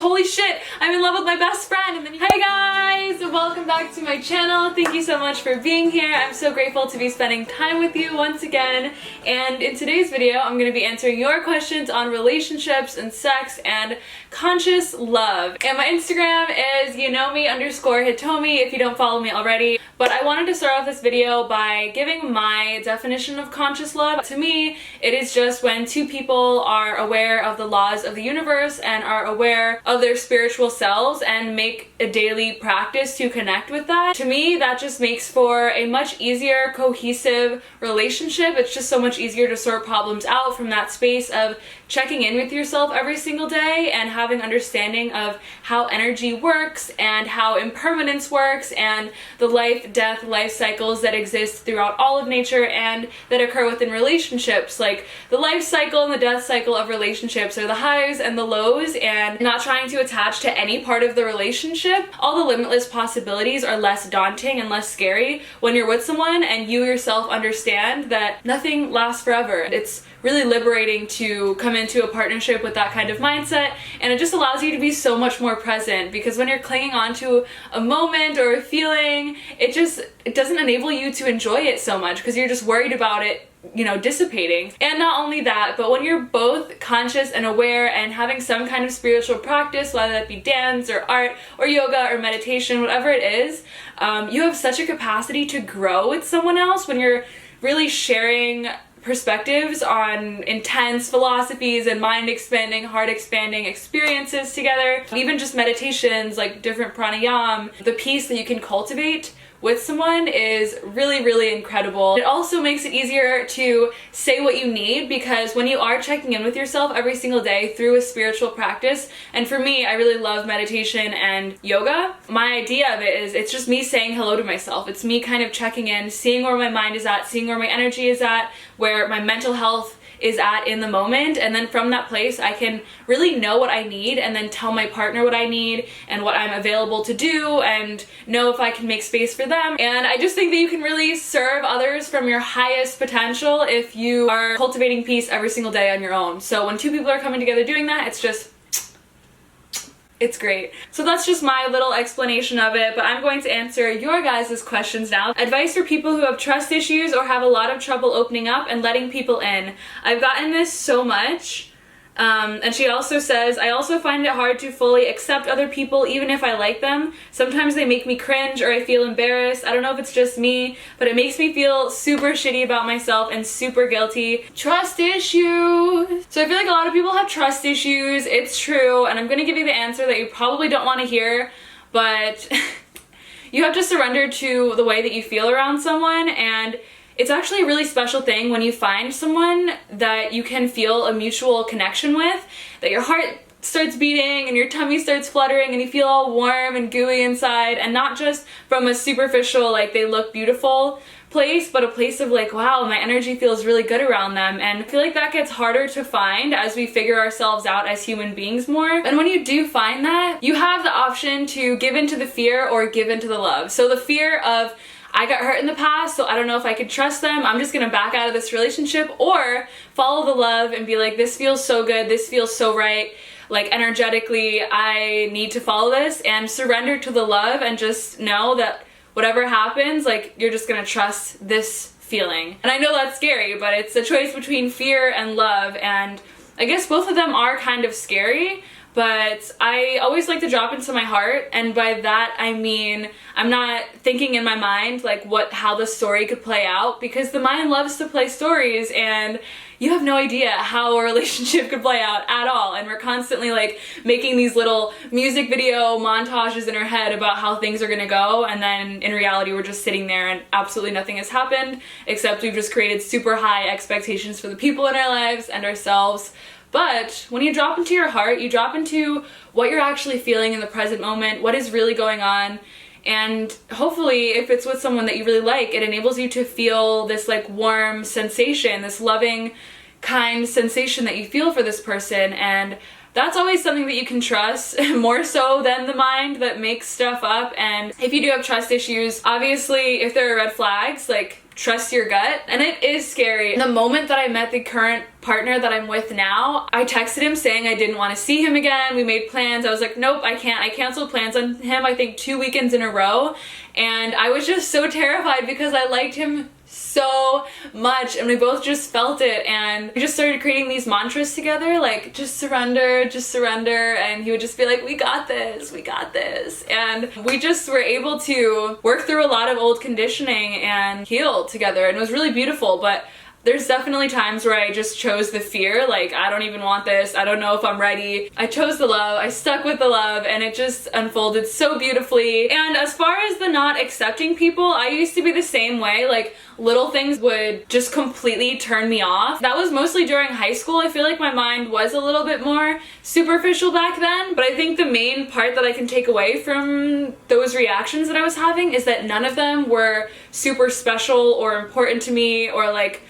holy shit, I'm in love with my best friend. And then hey guys, welcome back to my channel. Thank you so much for being here. I'm so grateful to be spending time with you once again. And in today's video, I'm going to be answering your questions on relationships and sex and conscious love. And my Instagram is Yunomi_Hitomi if you don't follow me already. But I wanted to start off this video by giving my definition of conscious love. To me, it is just when two people are aware of the laws of the universe and are aware of their spiritual selves and make a daily practice to connect with that. To me, that just makes for a much easier, cohesive relationship. It's just so much easier to sort problems out from that space of checking in with yourself every single day and having understanding of how energy works and how impermanence works and the life cycles that exist throughout all of nature and that occur within relationships. Like the life cycle and the death cycle of relationships are the highs and the lows, and not trying to attach to any part of the relationship. All the limitless possibilities are less daunting and less scary when you're with someone and you yourself understand that nothing lasts forever. It's really liberating to come into a partnership with that kind of mindset, and it just allows you to be so much more present, because when you're clinging on to a moment or a feeling, it doesn't enable you to enjoy it so much because you're just worried about it, dissipating. And not only that, but when you're both conscious and aware and having some kind of spiritual practice, whether that be dance or art or yoga or meditation, whatever it is, you have such a capacity to grow with someone else when you're really sharing perspectives on intense philosophies and mind-expanding, heart-expanding experiences together. Even just meditations like different pranayam, the peace that you can cultivate with someone is really, really incredible. It also makes it easier to say what you need, because when you are checking in with yourself every single day through a spiritual practice, and for me, I really love meditation and yoga, my idea of it is it's just me saying hello to myself. It's me kind of checking in, seeing where my mind is at, seeing where my energy is at, where my mental health is at in the moment, and then from that place I can really know what I need and then tell my partner what I need and what I'm available to do and know if I can make space for them. And I just think that you can really serve others from your highest potential if you are cultivating peace every single day on your own. So when two people are coming together doing that, it's great. So that's just my little explanation of it, but I'm going to answer your guys' questions now. Advice for people who have trust issues or have a lot of trouble opening up and letting people in. I've gotten this so much. And she also says, I also find it hard to fully accept other people even if I like them. Sometimes they make me cringe or I feel embarrassed. I don't know if it's just me, but it makes me feel super shitty about myself and super guilty. Trust issues. So I feel like a lot of people have trust issues. It's true, and I'm gonna give you the answer that you probably don't want to hear, but you have to surrender to the way that you feel around someone, and it's actually a really special thing when you find someone that you can feel a mutual connection with, that your heart starts beating and your tummy starts fluttering and you feel all warm and gooey inside, and not just from a superficial, like they look beautiful place, but a place of like, wow, my energy feels really good around them. And I feel like that gets harder to find as we figure ourselves out as human beings more. And when you do find that, you have the option to give into the fear or give into the love. So the fear of, I got hurt in the past, so I don't know if I could trust them, I'm just gonna back out of this relationship, or follow the love and be like, this feels so good, this feels so right, like energetically I need to follow this, and surrender to the love and just know that whatever happens, like you're just gonna trust this feeling. And I know that's scary, but it's a choice between fear and love, and I guess both of them are kind of scary, but I always like to drop into my heart, and by that I mean I'm not thinking in my mind like how the story could play out, because the mind loves to play stories and you have no idea how a relationship could play out at all, and we're constantly like making these little music video montages in our head about how things are gonna go, and then in reality we're just sitting there and absolutely nothing has happened, except we've just created super high expectations for the people in our lives and ourselves. But when you drop into your heart, you drop into what you're actually feeling in the present moment, what is really going on, and hopefully if it's with someone that you really like, it enables you to feel this like warm sensation, this loving, kind sensation that you feel for this person, and that's always something that you can trust, more so than the mind that makes stuff up. And if you do have trust issues, obviously if there are red flags, like trust your gut, and it is scary. The moment that I met the current partner that I'm with now, I texted him saying I didn't want to see him again. We made plans. I was like, nope, I can't. I canceled plans on him, I think 2 weekends in a row, and I was just so terrified because I liked him so much and we both just felt it, and we just started creating these mantras together, like just surrender, and he would just be like, we got this, and we just were able to work through a lot of old conditioning and heal together, and it was really beautiful. But there's definitely times where I just chose the fear, like I don't even want this, I don't know if I'm ready. I chose the love, I stuck with the love, and it just unfolded so beautifully. And as far as the not accepting people, I used to be the same way. Like little things would just completely turn me off. That was mostly during high school. I feel like my mind was a little bit more superficial back then, but I think the main part that I can take away from those reactions that I was having is that none of them were super special or important to me, or like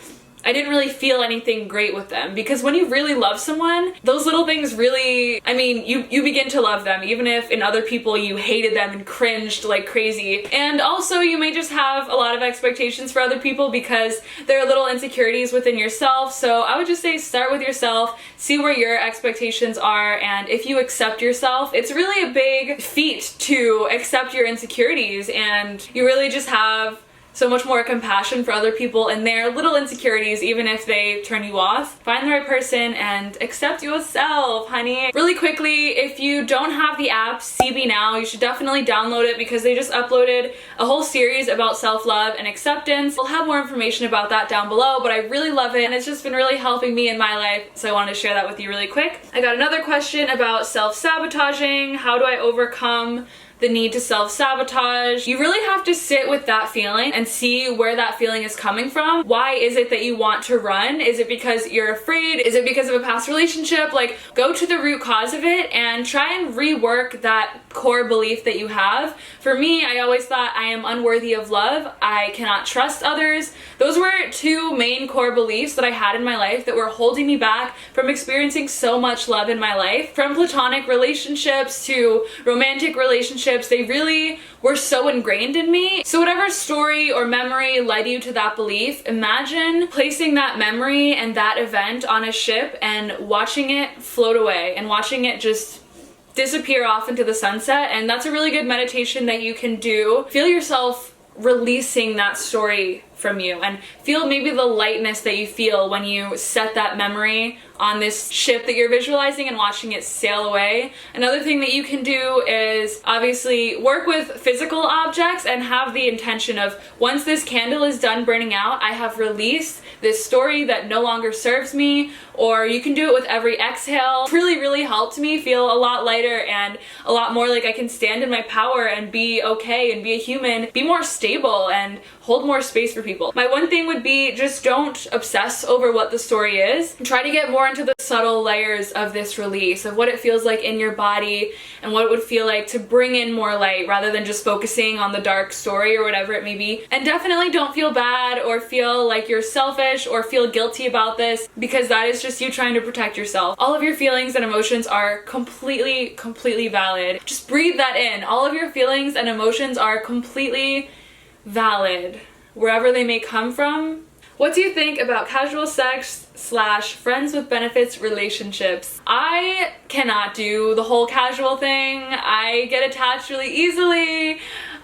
I didn't really feel anything great with them. Because when you really love someone, those little things really, I mean, you begin to love them, even if in other people you hated them and cringed like crazy. And also you may just have a lot of expectations for other people because there are little insecurities within yourself. So I would just say start with yourself, see where your expectations are, and if you accept yourself, it's really a big feat to accept your insecurities, and you really just have so much more compassion for other people and their little insecurities, even if they turn you off. Find the right person and accept yourself, honey. Really quickly, if you don't have the app CB Now, you should definitely download it because they just uploaded a whole series about self-love and acceptance. We'll have more information about that down below, but I really love it and it's just been really helping me in my life, so I wanted to share that with you really quick. I got another question about self-sabotaging. How do I overcome the need to self-sabotage? You really have to sit with that feeling and see where that feeling is coming from. Why is it that you want to run? Is it because you're afraid? Is it because of a past relationship? Like, go to the root cause of it and try and rework that core belief that you have. For me, I always thought I am unworthy of love. I cannot trust others. Those were two main core beliefs that I had in my life that were holding me back from experiencing so much love in my life. From platonic relationships to romantic relationships, they really were so ingrained in me. So whatever story or memory led you to that belief, imagine placing that memory and that event on a ship and watching it float away and watching it just disappear off into the sunset. And that's a really good meditation that you can do. Feel yourself releasing that story from you and feel maybe the lightness that you feel when you set that memory on this ship that you're visualizing and watching it sail away. Another thing that you can do is obviously work with physical objects and have the intention of, once this candle is done burning out, I have released this story that no longer serves me. Or you can do it with every exhale. It really helped me feel a lot lighter and a lot more like I can stand in my power and be okay and be a human, be more stable and hold more space for people. My one thing would be, just don't obsess over what the story is. Try to get more into the subtle layers of this release, of what it feels like in your body and what it would feel like to bring in more light rather than just focusing on the dark story or whatever it may be. And definitely don't feel bad or feel like you're selfish or feel guilty about this, because that is just you trying to protect yourself. All of your feelings and emotions are completely valid. Just breathe that in. All of your feelings and emotions are completely valid, wherever they may come from. What do you think about casual sex / friends with benefits relationships? I cannot do the whole casual thing. I get attached really easily.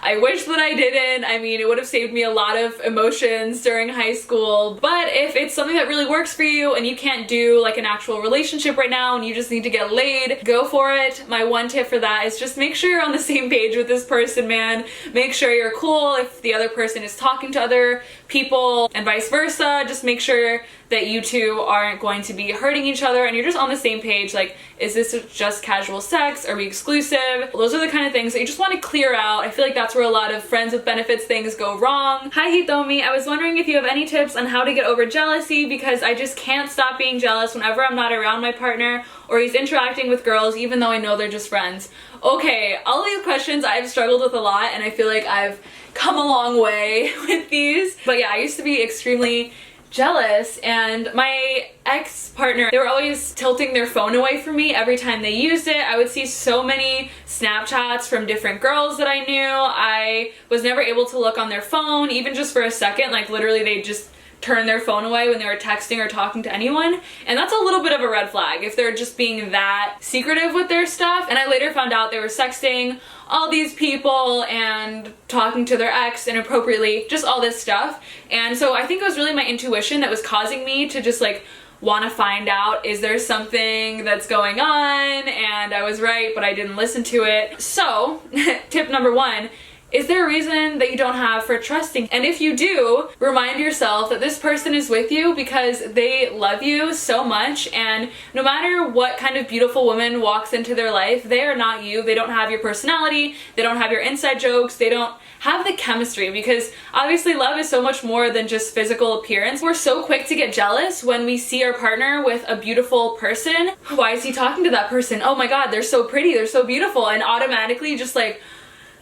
I wish that I didn't. I mean, it would have saved me a lot of emotions during high school. But if it's something that really works for you and you can't do like an actual relationship right now and you just need to get laid, go for it. My one tip for that is just make sure you're on the same page with this person, man. Make sure you're cool if the other person is talking to other people and vice versa. Just make sure that you two aren't going to be hurting each other and you're just on the same page. Like, is this just casual sex? Are we exclusive? Those are the kind of things that you just want to clear out. I feel like that's where a lot of friends with benefits things go wrong. Hi Hitomi, I was wondering if you have any tips on how to get over jealousy, because I just can't stop being jealous whenever I'm not around my partner or he's interacting with girls even though I know they're just friends. Okay, all these questions I've struggled with a lot and I feel like I've come a long way with these. But yeah, I used to be extremely jealous, and my ex-partner, they were always tilting their phone away from me every time they used it. I would see so many Snapchats from different girls that I knew. I was never able to look on their phone, even just for a second. Like literally they just turn their phone away when they were texting or talking to anyone, and that's a little bit of a red flag if they're just being that secretive with their stuff. And I later found out they were sexting all these people and talking to their ex inappropriately, just all this stuff. And so I think it was really my intuition that was causing me to just like want to find out, is there something that's going on? And I was right, but I didn't listen to it. So tip number 1, is there a reason that you don't have for trusting? And if you do, remind yourself that this person is with you because they love you so much, and no matter what kind of beautiful woman walks into their life, they are not you. They don't have your personality, they don't have your inside jokes, they don't have the chemistry, because obviously love is so much more than just physical appearance. We're so quick to get jealous when we see our partner with a beautiful person. Why is he talking to that person? Oh my god, they're so pretty, they're so beautiful, and automatically just like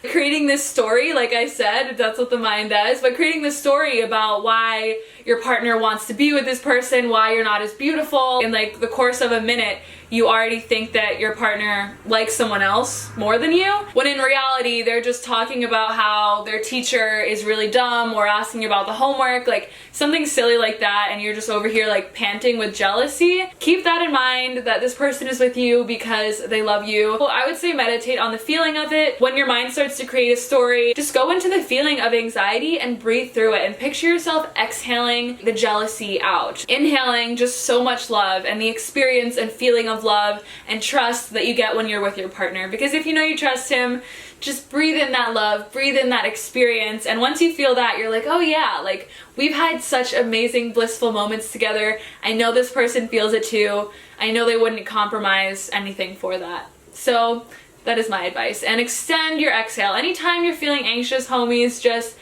creating this story, like I said, that's what the mind does, but creating this story about why your partner wants to be with this person, why you're not as beautiful. In like the course of a minute, you already think that your partner likes someone else more than you, when in reality they're just talking about how their teacher is really dumb or asking about the homework, like something silly like that, and you're just over here like panting with jealousy. Keep that in mind, that this person is with you because they love you. Well, I would say meditate on the feeling of it. When your mind starts to create a story, just go into the feeling of anxiety and breathe through it, and picture yourself exhaling the jealousy out. Inhaling just so much love and the experience and feeling of love and trust that you get when you're with your partner. Because if you know you trust him, just breathe in that love, breathe in that experience, and once you feel that, you're like, oh yeah, like we've had such amazing blissful moments together. I know this person feels it too. I know they wouldn't compromise anything for that. So that is my advice. And extend your exhale. Anytime you're feeling anxious, homies, just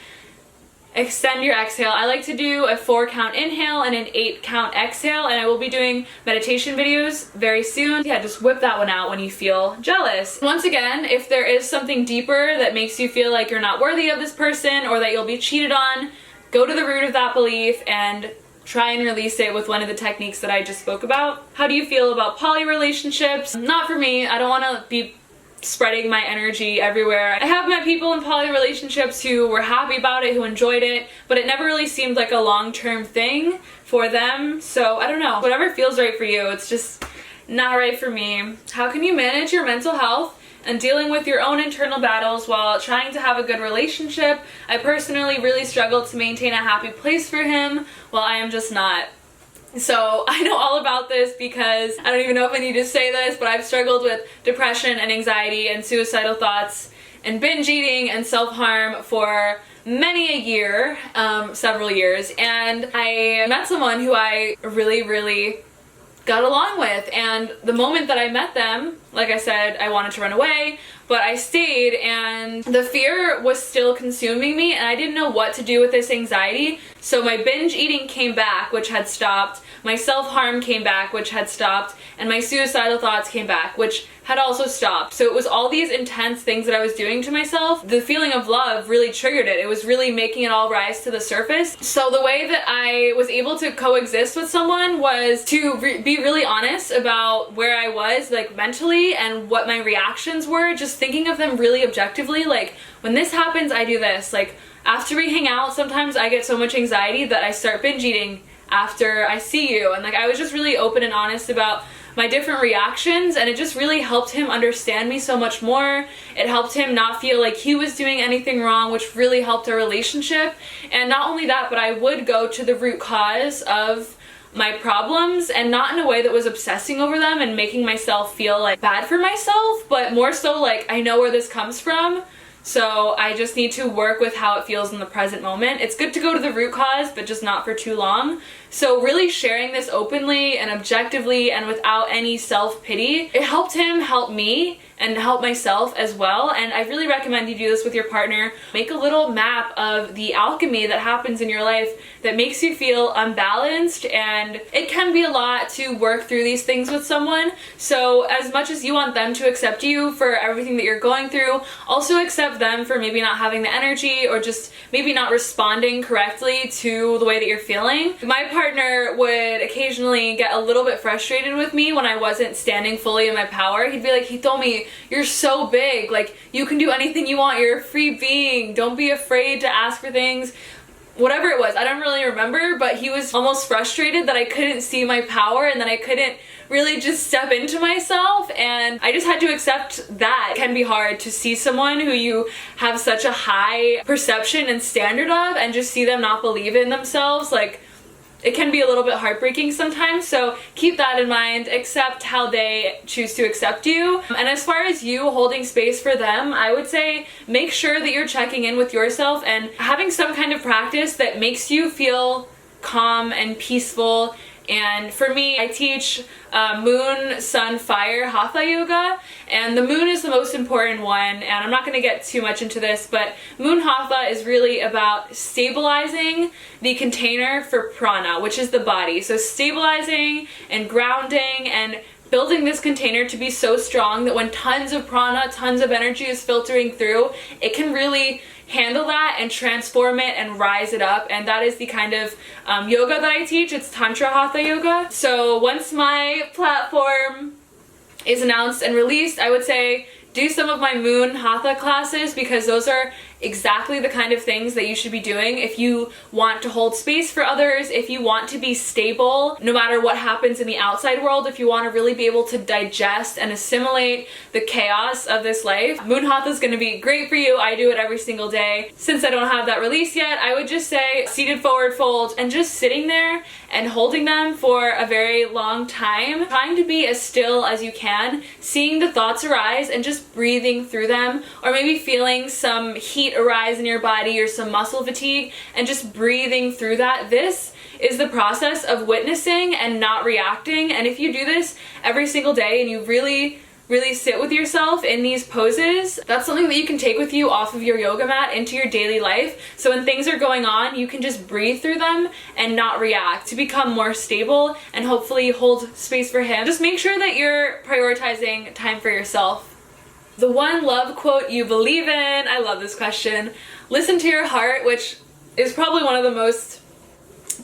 extend your exhale. I like to do a 4-count inhale and an 8-count exhale, and I will be doing meditation videos very soon. Yeah, just whip that one out when you feel jealous. Once again, if there is something deeper that makes you feel like you're not worthy of this person or that you'll be cheated on, go to the root of that belief and try and release it with one of the techniques that I just spoke about. How do you feel about poly relationships? Not for me. I don't want to be spreading my energy everywhere. I have met people in poly relationships who were happy about it, who enjoyed it, but it never really seemed like a long-term thing for them. So I don't know, whatever feels right for you, it's just not right for me. How can you manage your mental health and dealing with your own internal battles while trying to have a good relationship? I personally really struggled to maintain a happy place for him while I am just not. So I know all about this because I don't even know if I need to say this, but I've struggled with depression and anxiety and suicidal thoughts and binge eating and self-harm for many a year, several years, and I met someone who I really got along with, and the moment that I met them, like I said, I wanted to run away, but I stayed, and the fear was still consuming me, and I didn't know what to do with this anxiety. So my binge eating came back, which had stopped, my self-harm came back, which had stopped, and my suicidal thoughts came back, which had also stopped. So it was all these intense things that I was doing to myself. The feeling of love really triggered it. It was really making it all rise to the surface. So the way that I was able to coexist with someone was to be really honest about where I was, like mentally, and what my reactions were, just thinking of them really objectively. Like, when this happens, I do this. Like, after we hang out, sometimes I get so much anxiety that I start binge eating after I see you. And like, I was just really open and honest about my different reactions, and it just really helped him understand me so much more. It helped him not feel like he was doing anything wrong, which really helped our relationship. And not only that, but I would go to the root cause of my problems, and not in a way that was obsessing over them and making myself feel like bad for myself, but more so like, I know where this comes from, so I just need to work with how it feels in the present moment. It's good to go to the root cause, but just not for too long. So really sharing this openly and objectively and without any self-pity, it helped him help me, and help myself as well. And I really recommend you do this with your partner. Make a little map of the alchemy that happens in your life that makes you feel unbalanced, and it can be a lot to work through these things with someone. So as much as you want them to accept you for everything that you're going through, also accept them for maybe not having the energy or just maybe not responding correctly to the way that you're feeling. My partner would occasionally get a little bit frustrated with me when I wasn't standing fully in my power. He'd be like, he told me, you're so big, like you can do anything you want, you're a free being, don't be afraid to ask for things. Whatever it was, I don't really remember, but he was almost frustrated that I couldn't see my power and that I couldn't really just step into myself, and I just had to accept that. It can be hard to see someone who you have such a high perception and standard of and just see them not believe in themselves. Like, it can be a little bit heartbreaking sometimes, so keep that in mind. Accept how they choose to accept you. And as far as you holding space for them, I would say make sure that you're checking in with yourself and having some kind of practice that makes you feel calm and peaceful. And for me, I teach moon, sun, fire, hatha yoga, and the moon is the most important one, and I'm not going to get too much into this, but moon hatha is really about stabilizing the container for prana, which is the body. So stabilizing and grounding and building this container to be so strong that when tons of prana, tons of energy is filtering through, it can really handle that and transform it and rise it up. And that is the kind of yoga that I teach. It's Tantra Hatha Yoga. So once my platform is announced and released, I would say do some of my moon hatha classes, because those are exactly the kind of things that you should be doing if you want to hold space for others, if you want to be stable no matter what happens in the outside world, if you want to really be able to digest and assimilate the chaos of this life. Moon hatha is going to be great for you. I do it every single day. Since I don't have that release yet, I would just say seated forward fold and just sitting there and holding them for a very long time, trying to be as still as you can, seeing the thoughts arise and just breathing through them, or maybe feeling some heat arise in your body or some muscle fatigue and just breathing through that. This is the process of witnessing and not reacting. And if you do this every single day and you really sit with yourself in these poses, that's something that you can take with you off of your yoga mat into your daily life. So when things are going on, you can just breathe through them and not react to become more stable and hopefully hold space for him. Just make sure that you're prioritizing time for yourself. The one love quote you believe in. I love this question. Listen to your heart, which is probably one of the most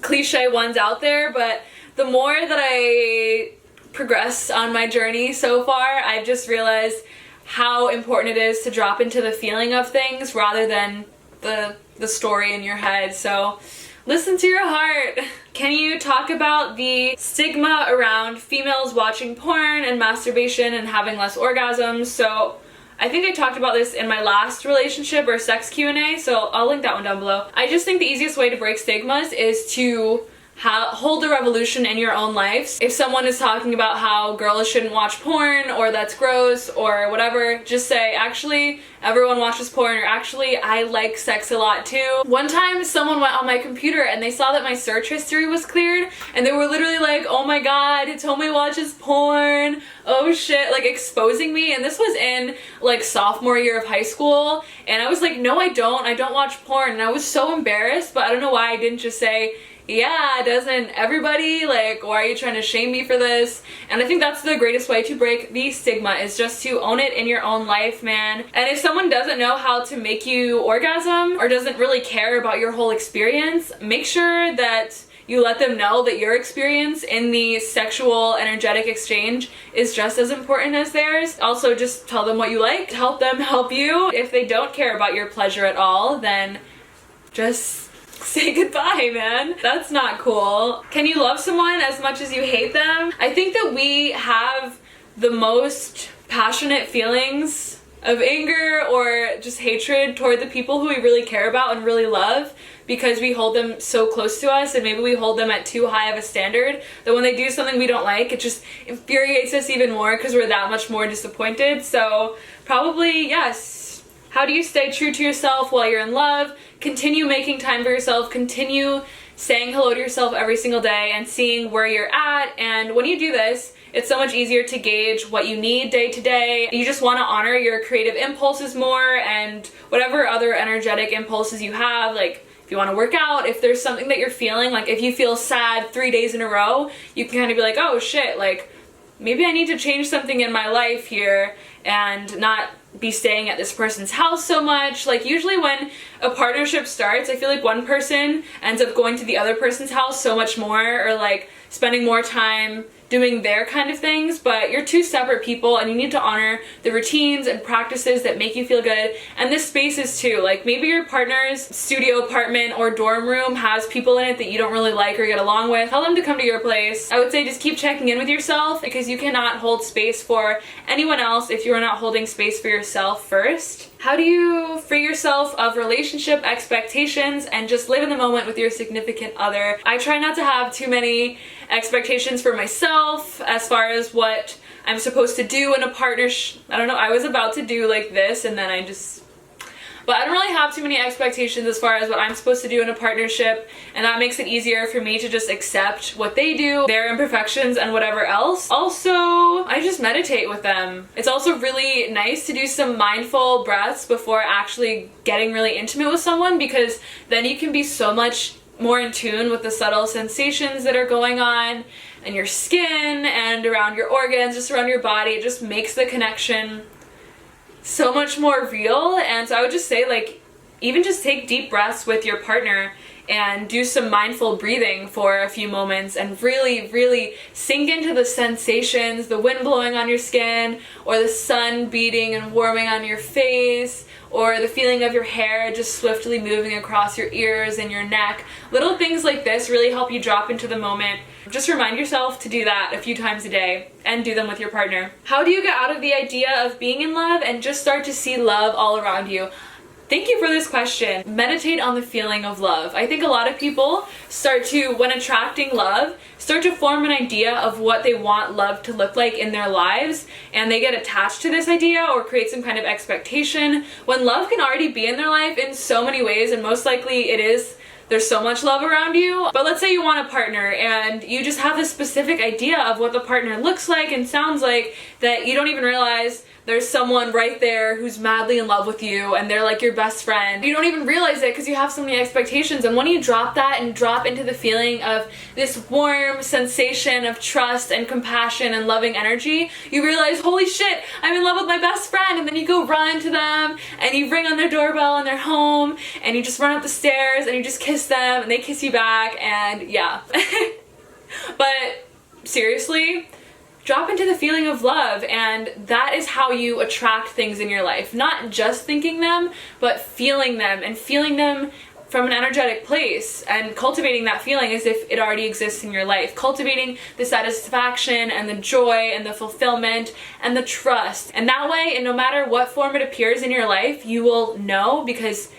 cliche ones out there, but the more that I progress on my journey so far, I've just realized how important it is to drop into the feeling of things rather than the story in your head. So listen to your heart. Can you talk about the stigma around females watching porn and masturbation and having less orgasms? So I think I talked about this in my last relationship or sex Q&A, so I'll link that one down below. I just think the easiest way to break stigmas is to hold a revolution in your own life. If someone is talking about how girls shouldn't watch porn or that's gross or whatever, just say, actually, everyone watches porn, or actually, I like sex a lot too. One time someone went on my computer and they saw that my search history was cleared and they were literally like, oh my god, Hitomi watches porn, oh shit, like exposing me. And this was in like sophomore year of high school, and I was like, no I don't watch porn. And I was so embarrassed, but I don't know why I didn't just say, yeah, doesn't everybody? Like, why are you trying to shame me for this? And I think that's the greatest way to break the stigma, is just to own it in your own life, man. And if someone doesn't know how to make you orgasm or doesn't really care about your whole experience, make sure that you let them know that your experience in the sexual energetic exchange is just as important as theirs. Also, just tell them what you like, help them help you. If they don't care about your pleasure at all, then just say goodbye, man. That's not cool. Can you love someone as much as you hate them? I think that we have the most passionate feelings of anger or just hatred toward the people who we really care about and really love, because we hold them so close to us, and maybe we hold them at too high of a standard that when they do something we don't like, it just infuriates us even more because we're that much more disappointed. So probably yes. How do you stay true to yourself while you're in love? Continue making time for yourself, continue saying hello to yourself every single day and seeing where you're at. And when you do this, It's so much easier to gauge what you need day to day. You just want to honor your creative impulses more and whatever other energetic impulses you have, like if you want to work out, if there's something that you're feeling, like if you feel sad 3 days in a row, you can kind of be like, oh shit, like maybe I need to change something in my life here and not be staying at this person's house so much. Like usually when a partnership starts, I feel like one person ends up going to the other person's house so much more, or like spending more time doing their kind of things, but you're two separate people and you need to honor the routines and practices that make you feel good. And this space is too, like maybe your partner's studio apartment or dorm room has people in it that you don't really like or get along with. Tell them to come to your place. I would say just keep checking in with yourself, because you cannot hold space for anyone else if you are not holding space for yourself first. How do you free yourself of relationship expectations and just live in the moment with your significant other? I try not to have too many expectations for myself as far as what I'm supposed to do in a partnership. I don't know, I was about to do like this and then but I don't really have too many expectations as far as what I'm supposed to do in a partnership, and that makes it easier for me to just accept what they do, their imperfections, and whatever else. Also, I just meditate with them. It's also really nice to do some mindful breaths before actually getting really intimate with someone, because then you can be so much more in tune with the subtle sensations that are going on in your skin and around your organs, just around your body. It just makes the connection so much more real. And so I would just say, like, even just take deep breaths with your partner and do some mindful breathing for a few moments and really sink into the sensations, the wind blowing on your skin, or the sun beating and warming on your face, or the feeling of your hair just swiftly moving across your ears and your neck. Little things like this really help you drop into the moment. Just remind yourself to do that a few times a day, and do them with your partner. How do you get out of the idea of being in love and just start to see love all around you? Thank you for this question. Meditate on the feeling of love. I think a lot of people start to, when attracting love, start to form an idea of what they want love to look like in their lives, and they get attached to this idea or create some kind of expectation, when love can already be in their life in so many ways, and most likely it is. There's so much love around you. But let's say you want a partner and you just have this specific idea of what the partner looks like and sounds like, that you don't even realize there's someone right there who's madly in love with you and they're like your best friend. You don't even realize it because you have so many expectations. And when you drop that and drop into the feeling of this warm sensation of trust and compassion and loving energy, you realize, holy shit, I'm in love with my best friend. And then you go run to them and you ring on their doorbell and they're home, and you just run up the stairs and you just kiss them and they kiss you back, and yeah. But seriously, drop into the feeling of love, and that is how you attract things in your life. Not just thinking them, but feeling them, and feeling them from an energetic place, and cultivating that feeling as if it already exists in your life. Cultivating the satisfaction and the joy and the fulfillment and the trust. And that way, and no matter what form it appears in your life, you will know, because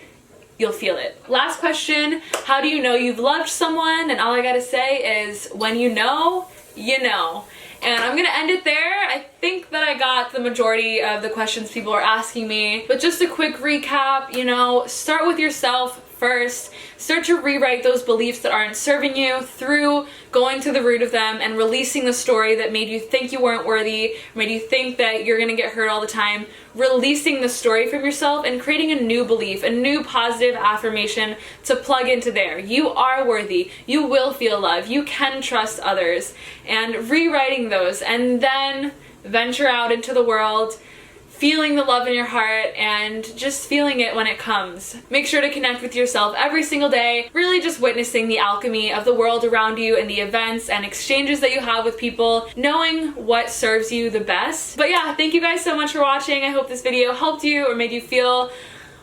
you'll feel it. Last question, how do you know you've loved someone? And all I gotta say is, when you know, you know. And I'm gonna end it there. I think that I got the majority of the questions people are asking me, but just a quick recap, you know, start with yourself first. Start to rewrite those beliefs that aren't serving you through going to the root of them and releasing the story that made you think you weren't worthy, made you think that you're gonna get hurt all the time. Releasing the story from yourself and creating a new belief, a new positive affirmation to plug into there. You are worthy. You will feel love. You can trust others. And rewriting those, and then venture out into the world, feeling the love in your heart and just feeling it when it comes. Make sure to connect with yourself every single day, really just witnessing the alchemy of the world around you and the events and exchanges that you have with people, knowing what serves you the best. But yeah, thank you guys so much for watching. I hope this video helped you or made you feel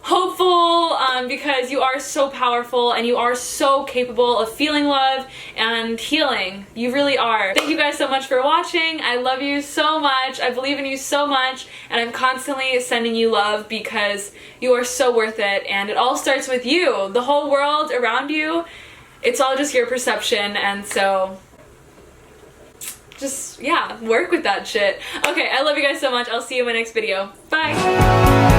hopeful, because you are so powerful and you are so capable of feeling love and healing. You really are. Thank you guys so much for watching. I love you so much. I believe in you so much, and I'm constantly sending you love because you are so worth it, and it all starts with you. The whole world around you, it's all just your perception, and so just, yeah, work with that shit. Okay, I love you guys so much. I'll see you in my next video. Bye!